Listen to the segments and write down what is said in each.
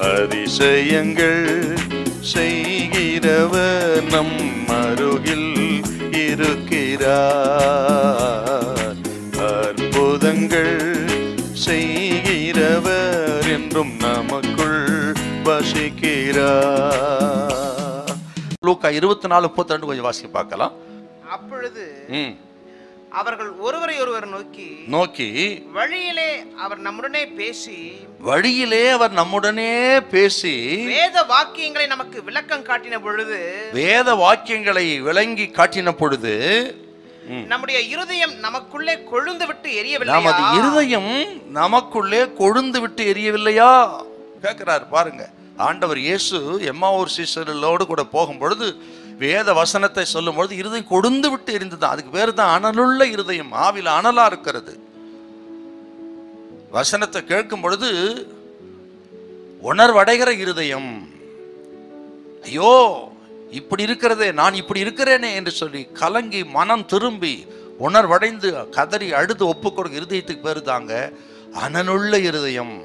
அதிசயங்கள் செய்கிறவர் நம் அருகில் இருக்கிறார். அற்புதங்கள் செய்கிறவர் என்றும் நமக்குள் வசிக்கிறார். லூக்கா 24:32 கொஞ்சம் வாசிக்க பார்க்கலாம். அப்பொழுது அவர்கள் ஒருவரை ஒருவர் நோக்கி வழியிலே அவர் நம்முடனே பேசி வேத வாக்கியங்களை நமக்கு விளக்கம் காட்டின பொழுது, வேத வாக்கியங்களை விளங்கி காட்டின பொழுது நம்முடைய இருதயம் நமக்குள்ளே கொழுந்து விட்டு எரியவில்லை. நமது இருதயம் நமக்குள்ளே கொழுந்து விட்டு எரியவில்லையா கேட்கிறார். பாருங்க, ஆண்டவர் இயேசு எம்மாவூர் சீஷர்களோடு கூட போகும் பொழுது வேத வசனத்தை சொல்லும் பொழுது இருதயம் கொழுந்து விட்டு எரிந்துதான். அதுக்கு பேர் தான் அனலுள்ள இருதயம். ஆவில அனலா இருக்கிறது. வசனத்தை கேட்கும் பொழுது உணர்வடைகிற இருதயம், ஐயோ இப்படி இருக்கிறதே, நான் இப்படி இருக்கிறேனே என்று சொல்லி கலங்கி மனம் திரும்பி உணர்வடைந்து கதறி அழுது ஒப்பு கொடுக்க இருதயத்துக்கு பேரு தாங்க அனலுள்ள இருதயம்.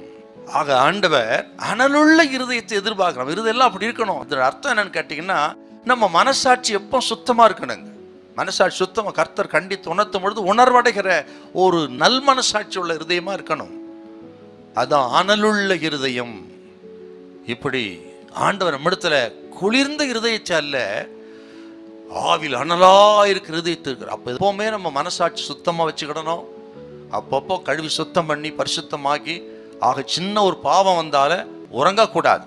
ஆக ஆண்டவர் அனலுள்ள இருதயத்தை எதிர்பார்க்கிறோம். இருதயம் அப்படி இருக்கணும். அதோட அர்த்தம் என்னன்னு கேட்டீங்கன்னா, நம்ம மனசாட்சி எப்போ சுத்தமா இருக்கணுங்க. மனசாட்சி சுத்தமா கர்த்தர் கண்டித்து உணர்த்தும் பொழுது உணர்வடைகிற ஒரு நல் மனசாட்சி உள்ள இருதயமா இருக்கணும். அதான் அனலுள்ள இருதயம். இப்படி ஆண்டவர் நம்மிடத்துல குளிர்ந்த இருதயத்தை அல்ல, ஆவில் அனலா இருக்கிற இருதயத்தை இருக்கிற. அப்ப எப்பவுமே நம்ம மனசாட்சி சுத்தமா வச்சுக்கிடணும். அப்பப்போ கழுவி சுத்தம் பண்ணி பரிசுத்தமாக்கி, ஆக சின்ன ஒரு பாவம் வந்தால உறங்கக்கூடாது.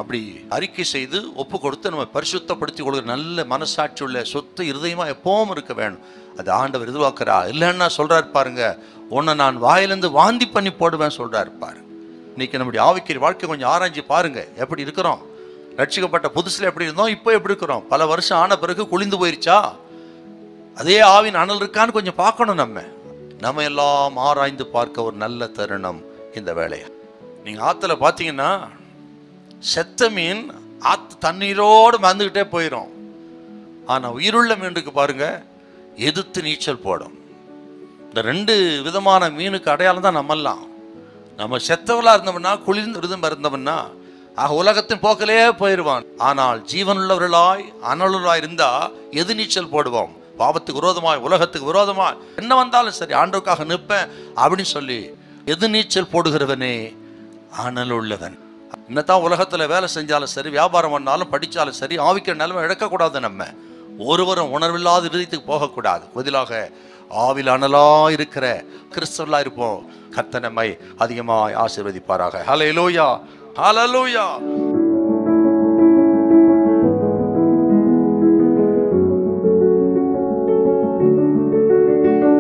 அப்படி அறிக்கை செய்து ஒப்பு கொடுத்து நம்ம பரிசுத்தப்படுத்தி கொடுக்குற நல்ல மனசாட்சி உள்ள சொத்து இருதயமா எப்பவும் இருக்க வேணும். அது ஆண்டவர் எதிர்பார்க்கிறா. இல்லைன்னா சொல்றாரு பாருங்க, உன்னை நான் வாயிலிருந்து வாந்தி பண்ணி போடுவேன் சொல்றாரு பாரு. இன்னைக்கு நம்முடைய ஆவிக்குரிய வாழ்க்கை கொஞ்சம் ஆராய்ச்சி பாருங்க. எப்படி இருக்கிறோம்? ரட்சிக்கப்பட்ட புதுசுல எப்படி இருந்தோம், இப்போ எப்படி இருக்கிறோம்? பல வருஷம் ஆன பிறகு குளிந்து போயிருச்சா? அதே ஆவின் அனல் இருக்கான்னு கொஞ்சம் பார்க்கணும். நம்ம எல்லாம் ஆராய்ந்து பார்க்க ஒரு நல்ல தருணம் இந்த வேலையை. நீங்க ஆத்துல பாத்தீங்கன்னா செத்த மீன் ஆத்து தண்ணீரோடு மறந்துகிட்டே போயிடும். ஆனா உயிருள்ள மீனுக்கு பாருங்க எதிர்த்து நீச்சல் போடும். இந்த ரெண்டு விதமான மீனுக்கு அடையாளம் தான் நம்மெல்லாம். நம்ம செத்தவளா இருந்தோம்னா, குளிர்ந்து விருதம் இருந்தோம்னா, உலகத்தின் போக்கிலே போயிடுவான். ஆனால் ஜீவனுள்ளவர்களாய் அனலுள்ளாய் இருந்தா எது நீச்சல் போடுவோம்? பாவத்துக்கு விரோதமாய், உலகத்துக்கு விரோதமாய் என்ன வந்தாலும் சரி, ஆண்டவருக்காக நிற்பேன் அப்படின்னு சொல்லி எது நீச்சல் போடுகிறவனே அனலுள்ளவன். என்னத்தான் உலகத்துல வேலை செஞ்சாலும் சரி, வியாபாரம் பண்ணாலும் படிச்சாலும் சரி, ஆவிக்கிற நிலைமை இழக்கக்கூடாது. நம்ம ஒருவரும் உணர்வில்லாத இருதயத்துக்கு போகக்கூடாது. பதிலாக ஆவில் அனலா இருக்கிற கிறிஸ்தவர்களா இருப்போம். கர்த்தர் நம்மை அதிகமாய் ஆசீர்வதிப்பாராக. ஹல்லேலூயா, ஹல்லேலூயா.